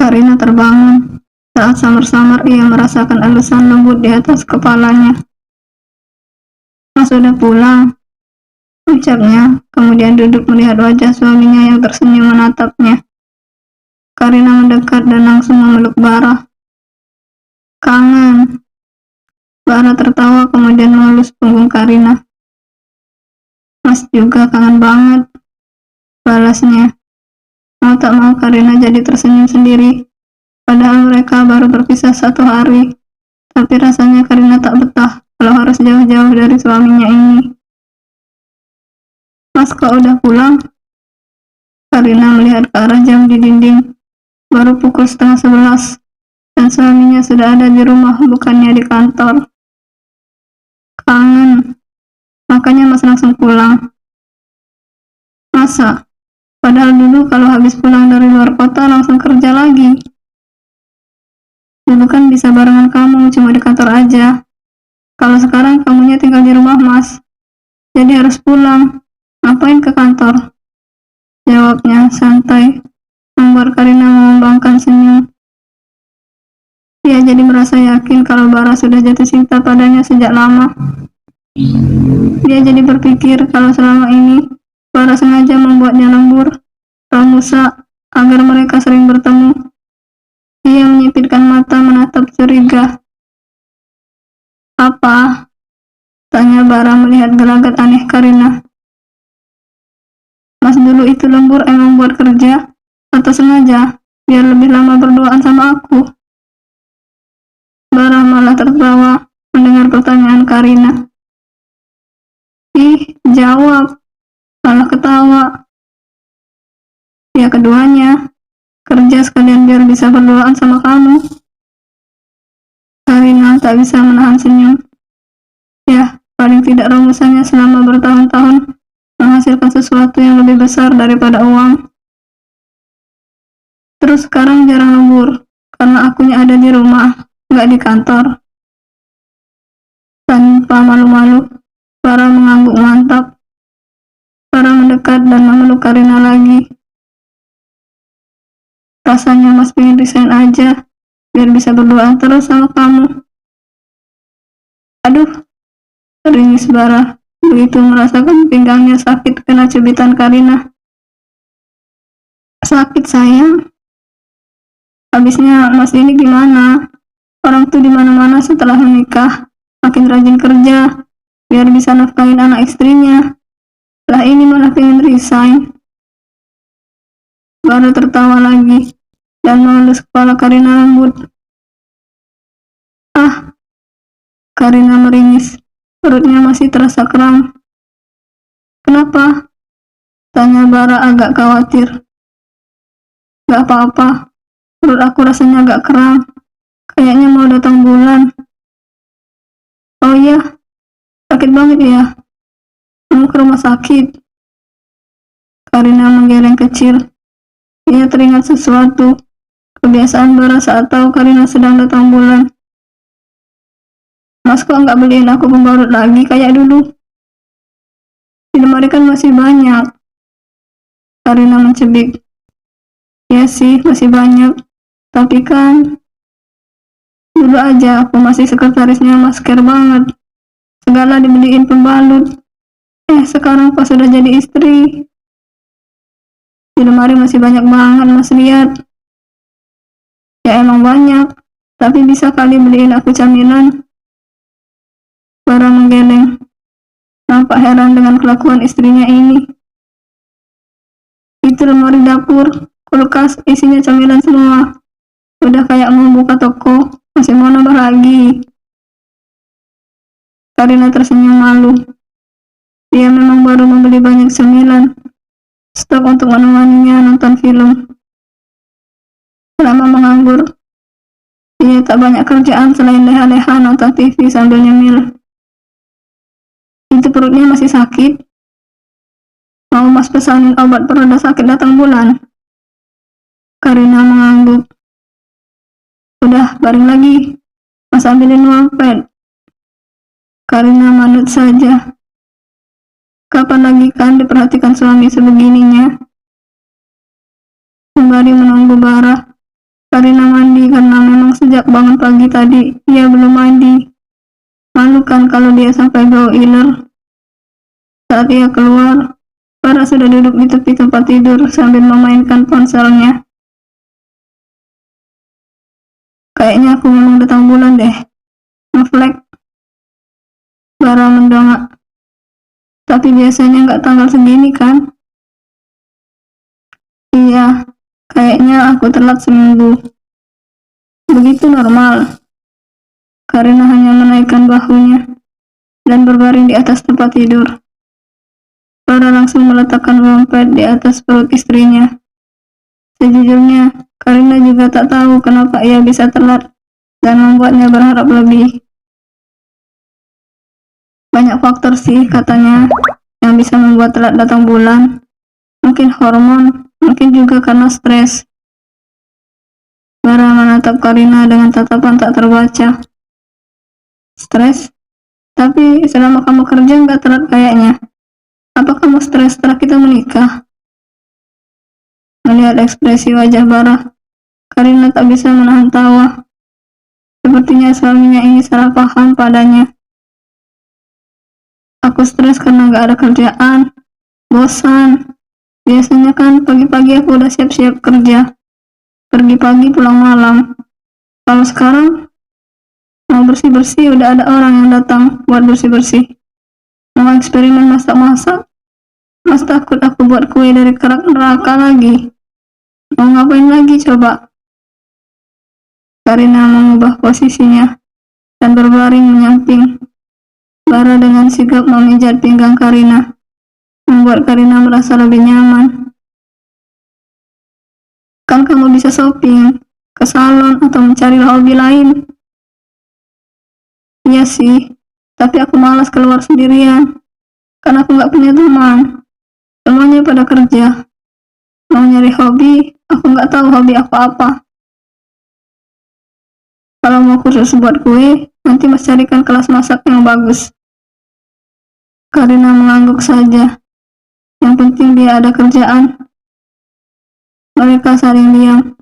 Karina terbangun. Saat samar-samar ia merasakan elusan lembut di atas kepalanya. "Mas sudah pulang," ucapnya, kemudian duduk melihat wajah suaminya yang tersenyum menatapnya. Karina mendekat dan langsung memeluk Bara. "Kangen." Bara tertawa kemudian mengelus punggung Karina. "Mas juga kangen banget," balasnya. Mau tak mau Karina jadi tersenyum sendiri. Padahal mereka baru berpisah 1 hari. Tapi rasanya Karina tak betah kalau harus jauh-jauh dari suaminya ini. "Mas kok udah pulang?" Karina melihat ke arah jam di dinding. Baru pukul 10:30 dan suaminya sudah ada di rumah, bukannya di kantor. "Kangen, makanya Mas langsung pulang." "Masa? Padahal dulu kalau habis pulang dari luar kota langsung kerja lagi. Dulu kan bisa barengan kamu, cuma di kantor aja. Kalau sekarang kamunya tinggal di rumah Mas, jadi harus pulang. Ngapain ke kantor?" Jawabnya santai, membuat Karina mengembangkan senyum. Dia jadi merasa yakin kalau Bara sudah jatuh cinta padanya sejak lama. Dia jadi berpikir kalau selama ini Bara sengaja membuatnya lembur, Ramusa, agar mereka sering bertemu. Dia menyipitkan mata menatap curiga. "Apa?" tanya Bara melihat gelagat aneh Karina. "Mas dulu itu lembur emang buat kerja atau sengaja biar lebih lama berduaan sama aku?" Bara malah tertawa mendengar pertanyaan Karina. "Ih, jawab, malah ketawa." "Ya keduanya, kerja sekalian biar bisa berduaan sama kamu." Karina tak bisa menahan senyum. Ya, paling tidak rumusannya selama bertahun-tahun menghasilkan sesuatu yang lebih besar daripada uang. Terus sekarang jarang lembur, karena akunya ada di rumah, nggak di kantor. Tanpa malu-malu, Bara mengangguk mantap. Bara mendekat dan memeluk Karina lagi. "Rasanya Mas pengen resign aja, biar bisa berduaan terus sama kamu." "Aduh," ringis Bara, begitu merasakan pinggangnya sakit kena cubitan Karina. "Sakit sayang? Habisnya Mas ini gimana? Orang tuh di mana-mana setelah menikah, makin rajin kerja, biar bisa nafkahin anak istrinya. Lah ini malah pengen resign." Bara tertawa lagi dan mengelus kepala Karina lembut. "Ah," Karina meringis, perutnya masih terasa kram. "Kenapa?" tanya Bara agak khawatir. "Gak apa-apa, perut aku rasanya agak kram, kayaknya mau datang bulan." "Oh iya, sakit banget ya? Kamu ke rumah sakit?" Karina menggeleng kecil. Ia teringat sesuatu, kebiasaan Bara saat tahu Karina sedang datang bulan. "Mas kok nggak beliin aku pembalut lagi kayak dulu? Di lemari kan masih banyak." Karina mencibik. "Ya sih, masih banyak. Tapi kan dulu aja aku masih sekretarisnya Mas care banget. Segala dibeliin pembalut. Sekarang pas sudah jadi istri, di lemari masih banyak banget Mas lihat." "Ya emang banyak, tapi bisa kali beliin aku camilan." Bara menggeleng, nampak heran dengan kelakuan istrinya ini. "Itu lemari dapur, kulkas, isinya camilan semua. Udah kayak mau buka toko, masih mau nambah lagi." Karina tersenyum malu. Dia memang baru membeli banyak camilan, stok untuk menemaninya nonton film. Selama menganggur, dia tak banyak kerjaan selain leha-leha nonton TV sambil nyemil. "Itu perutnya masih sakit? Mau Mas pesanin obat pereda sakit datang bulan?" Karina mengangguk. "Udah, baring lagi. Mas ambilin wapet." Karina manut saja. Kapan lagi kan diperhatikan suami sebegininya? Sembari menunggu Bara, Karina mandi karena memang sejak bangun pagi tadi ia belum mandi. Malu kan kalau dia sampai bau iler. Saat ia keluar, Bara sudah duduk di tepi tempat tidur sambil memainkan ponselnya. Kayaknya aku memang datang bulan deh. Ngeflek. Bara mendongak. Tapi biasanya nggak tanggal segini kan? Iya, kayaknya aku telat seminggu. Begitu normal. Karina hanya menaikkan bahunya dan berbaring di atas tempat tidur. Bara langsung meletakkan dompet di atas perut istrinya. Sejujurnya, Karina juga tak tahu kenapa ia bisa telat dan membuatnya berharap lebih. Banyak faktor sih katanya yang bisa membuat telat datang bulan. Mungkin hormon, mungkin juga karena stres. Bara menatap Karina dengan tatapan tak terbaca. Stres? Tapi selama kamu kerja nggak telat kayaknya. Apa kamu stres setelah kita menikah? Melihat ekspresi wajah Bara, Karina tak bisa menahan tawa. Sepertinya suaminya ini salah paham padanya. Aku stres karena nggak ada kerjaan, bosan. Biasanya kan pagi-pagi aku udah siap-siap kerja, pergi pagi pulang malam. Kalau sekarang mau bersih-bersih udah ada orang yang datang buat bersih-bersih. Mau eksperimen masak-masak, mas takut aku buat kue dari kerak neraka lagi. Mau ngapain lagi coba? Karina mengubah posisinya dan berbaring menyamping. Bara dengan sigap memijat pinggang Karina, membuat Karina merasa lebih nyaman. Kan kamu bisa shopping, ke salon, atau mencari hobi lain. Iya sih, tapi aku malas keluar sendirian, karena aku nggak punya teman. Semuanya pada kerja. Mau nyari hobi, aku nggak tahu hobi aku apa. Kalau mau kursus buat kue, nanti mas carikan kelas masak yang bagus. Karina mengangguk saja. Yang penting dia ada kerjaan. Mereka saling diam.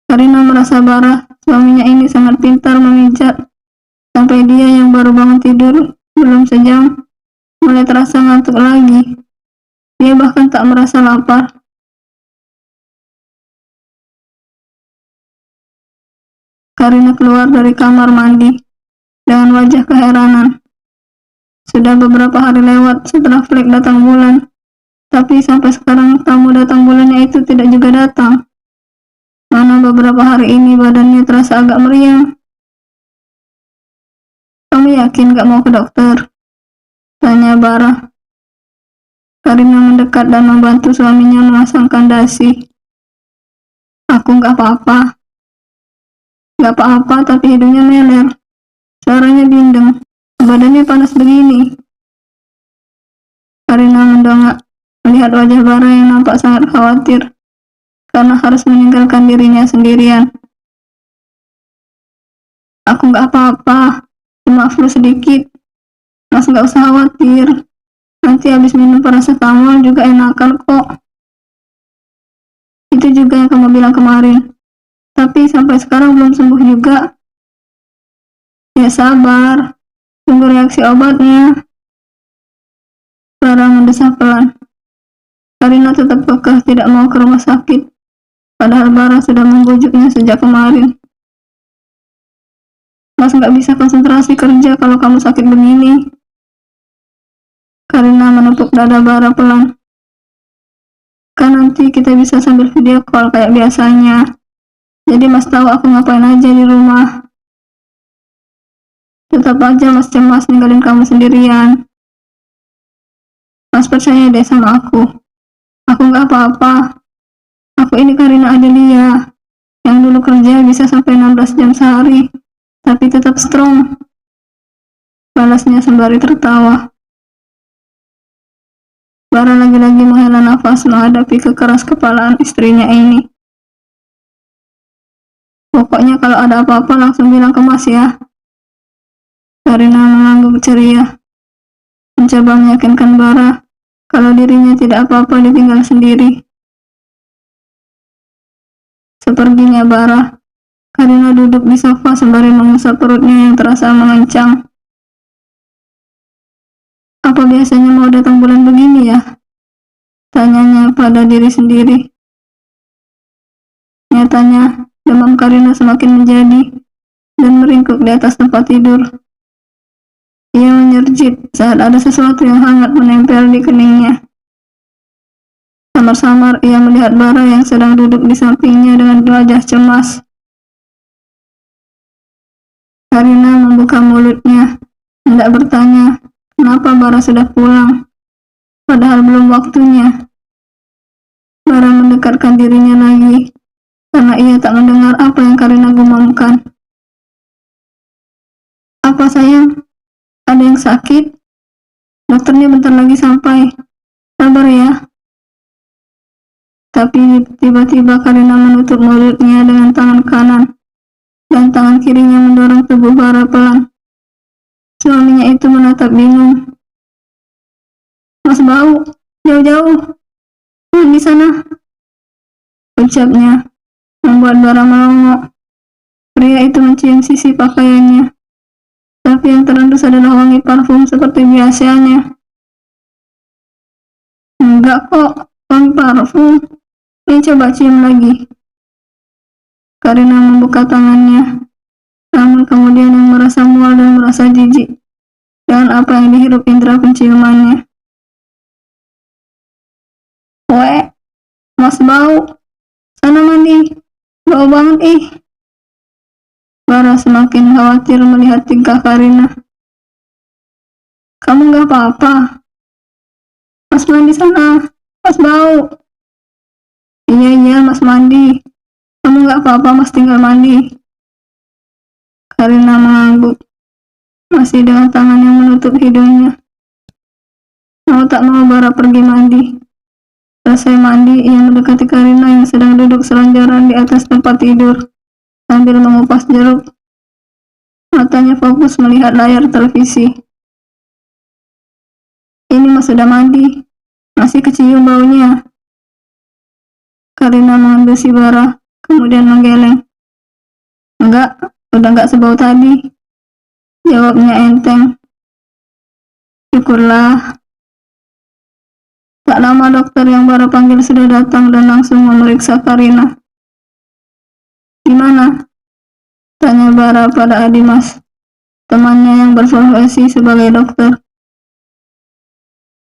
Karina merasa Bara, suaminya ini sangat pintar memijat. Sampai dia yang baru bangun tidur, belum sejam, mulai terasa ngantuk lagi. Dia bahkan tak merasa lapar. Karina keluar dari kamar mandi dengan wajah keheranan. Sudah beberapa hari lewat setelah flek datang bulan, tapi sampai sekarang tamu datang bulannya itu tidak juga datang. Mana beberapa hari ini badannya terasa agak meriang. Kamu yakin gak mau ke dokter? Tanya Bara. Karina mendekat dan membantu suaminya memasangkan dasi. Aku gak apa-apa. Gak apa-apa, tapi hidungnya meler. Suaranya bindeng. Badannya panas begini. Karina mendongak, melihat wajah Bara yang nampak sangat khawatir karena harus meninggalkan dirinya sendirian. Aku gak apa-apa, cuma flu sedikit. Mas gak usah khawatir. Nanti habis minum paracetamol juga enakan kok. Itu juga yang kamu bilang kemarin. Tapi sampai sekarang belum sembuh juga. Ya sabar, tunggu reaksi obatnya. Bara mendesah pelan. Karina tetap kekeh tidak mau ke rumah sakit. Padahal Bara sudah membujuknya sejak kemarin. Mas gak bisa konsentrasi kerja kalau kamu sakit begini. Karina menepuk dada Bara pelan. Kan nanti kita bisa sambil video call kayak biasanya. Jadi mas tahu aku ngapain aja di rumah. Tetap aja mas cemas ninggalin kamu sendirian. Mas percaya deh sama aku. Aku gak apa-apa. Aku ini Karina Adelia, yang dulu kerja bisa sampai 16 jam sehari, tapi tetap strong. Balasnya sembari tertawa. Bara lagi-lagi menghela nafas menghadapi kekeras kepalaan istrinya ini. Pokoknya kalau ada apa-apa langsung bilang ke mas ya. Karina mengangguk ceria, mencoba meyakinkan Bara kalau dirinya tidak apa-apa ditinggal sendiri. Sepertinya Bara Karina duduk di sofa sembari mengusap perutnya yang terasa mengencang. Apa biasanya mau datang bulan begini ya? Tanyanya pada diri sendiri. Nyatanya, demam Karina semakin menjadi dan meringkuk di atas tempat tidur. Ia menyerjit saat ada sesuatu yang hangat menempel di keningnya. Samar-samar ia melihat Bara yang sedang duduk di sampingnya dengan wajah cemas. Karina membuka mulutnya, hendak bertanya kenapa Bara sudah pulang, padahal belum waktunya. Bara mendekatkan dirinya lagi, karena ia tak mendengar apa yang Karina gumamkan. Apa sayang? Ada yang sakit? Dokternya bentar lagi sampai. Sabar ya. Tapi tiba-tiba Karina menutup mulutnya dengan tangan kanan, dan tangan kirinya mendorong tubuh Bara pelan. Suaminya itu menatap bingung. Mas bau, jauh-jauh. Di sana, ucapnya, membuat Bara melongo. Pria itu mencium sisi pakaiannya, tapi yang terendus adalah wangi parfum seperti biasanya. Enggak kok, wangi parfum. Ini coba cium lagi. Karina membuka tangannya, namun kemudian yang merasa mual dan merasa jijik dengan apa yang dihirup indera penciumannya. Weh, mas bau. Sana mandi. Bau banget ih. Bara semakin khawatir melihat tingkah Karina. Kamu gak apa-apa? Mas mandi sana. Mas bau. Iya, mas mandi. Kamu gak apa-apa, mas tinggal mandi. Karina mengangguk, masih dengan tangan yang menutup hidungnya. Mau tak mau Bara pergi mandi. Selesai mandi, ia mendekati Karina yang sedang duduk selonjoran di atas tempat tidur, sambil mengupas jeruk. Matanya fokus melihat layar televisi. Ini mas sudah mandi, masih kecium baunya. Karina mengendus Bara, kemudian menggeleng. Enggak, udah enggak sebau tadi, jawabnya enteng. Syukurlah. Tak lama dokter yang Bara panggil sudah datang dan langsung memeriksa Karina. Gimana? Tanya Bara pada Adimas, temannya yang berprofesi sebagai dokter.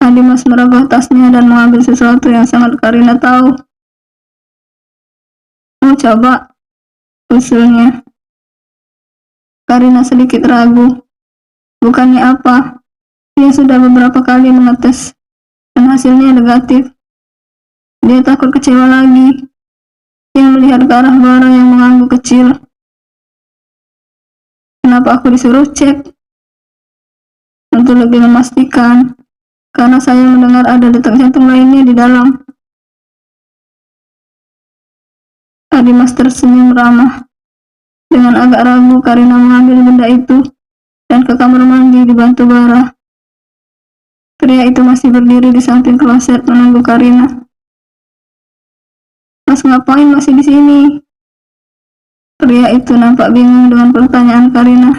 Adimas merogoh tasnya dan mengambil sesuatu yang sangat Karina tahu. Mau coba? Usulnya. Karina sedikit ragu. Bukannya apa? Dia sudah beberapa kali mengetes dan hasilnya negatif. Dia takut kecewa lagi. Dia melihat ke arah Bara yang mengangguk kecil. Kenapa aku disuruh cek? Untuk lebih memastikan, karena saya mendengar ada detak jantung lainnya di dalam. Adimas tersenyum ramah. Dengan agak ragu, Karina mengambil benda itu dan ke kamar mandi dibantu Bara. Pria itu masih berdiri di samping kloset menunggu Karina. Mas ngapain masih di sini? Pria itu nampak bingung dengan pertanyaan Karina.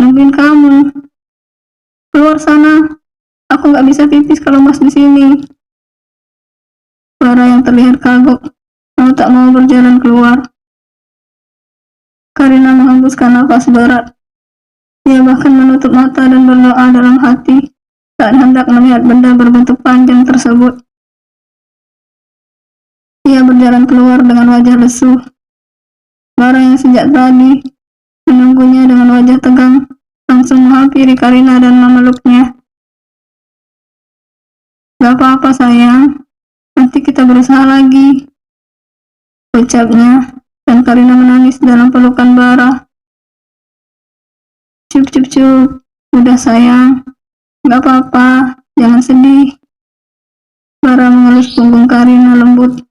Nungguin kamu. Keluar sana. Aku nggak bisa pipis kalau mas di sini. Bara yang terlihat kagok mau tak mau berjalan keluar. Karina menghembuskan nafas berat. Dia bahkan menutup mata dan berdoa dalam hati saat hendak melihat benda berbentuk panjang tersebut. Ia berjalan keluar dengan wajah lesu. Bara yang sejak tadi menunggunya dengan wajah tegang langsung menghampiri Karina dan memeluknya. Gak apa-apa sayang, nanti kita berusaha lagi, ucapnya, dan Karina menangis dalam pelukan Bara. Cup, udah sayang, gak apa-apa, jangan sedih. Bara mengelus punggung Karina lembut.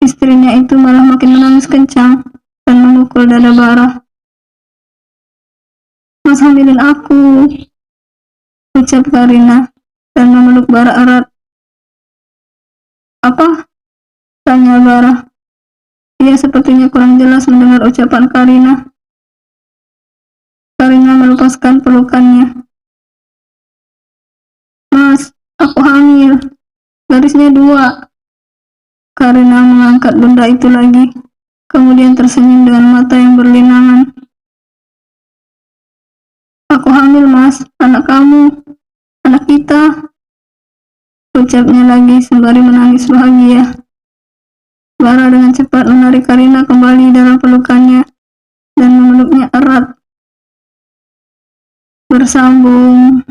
Istrinya itu malah makin menangis kencang dan memukul dada Bara. Mas hamilin aku, ucap Karina dan memeluk Bara erat. Apa? Tanya Bara. Ia sepertinya kurang jelas mendengar ucapan Karina. Karina melepaskan pelukannya. Mas, aku hamil. Garisnya 2. Karina mengangkat benda itu lagi, kemudian tersenyum dengan mata yang berlinangan. Aku hamil, Mas. Anak kamu. Anak kita. Ucapnya lagi sembari menangis bahagia. Bara dengan cepat menarik Karina kembali dalam pelukannya dan memeluknya erat. Bersambung.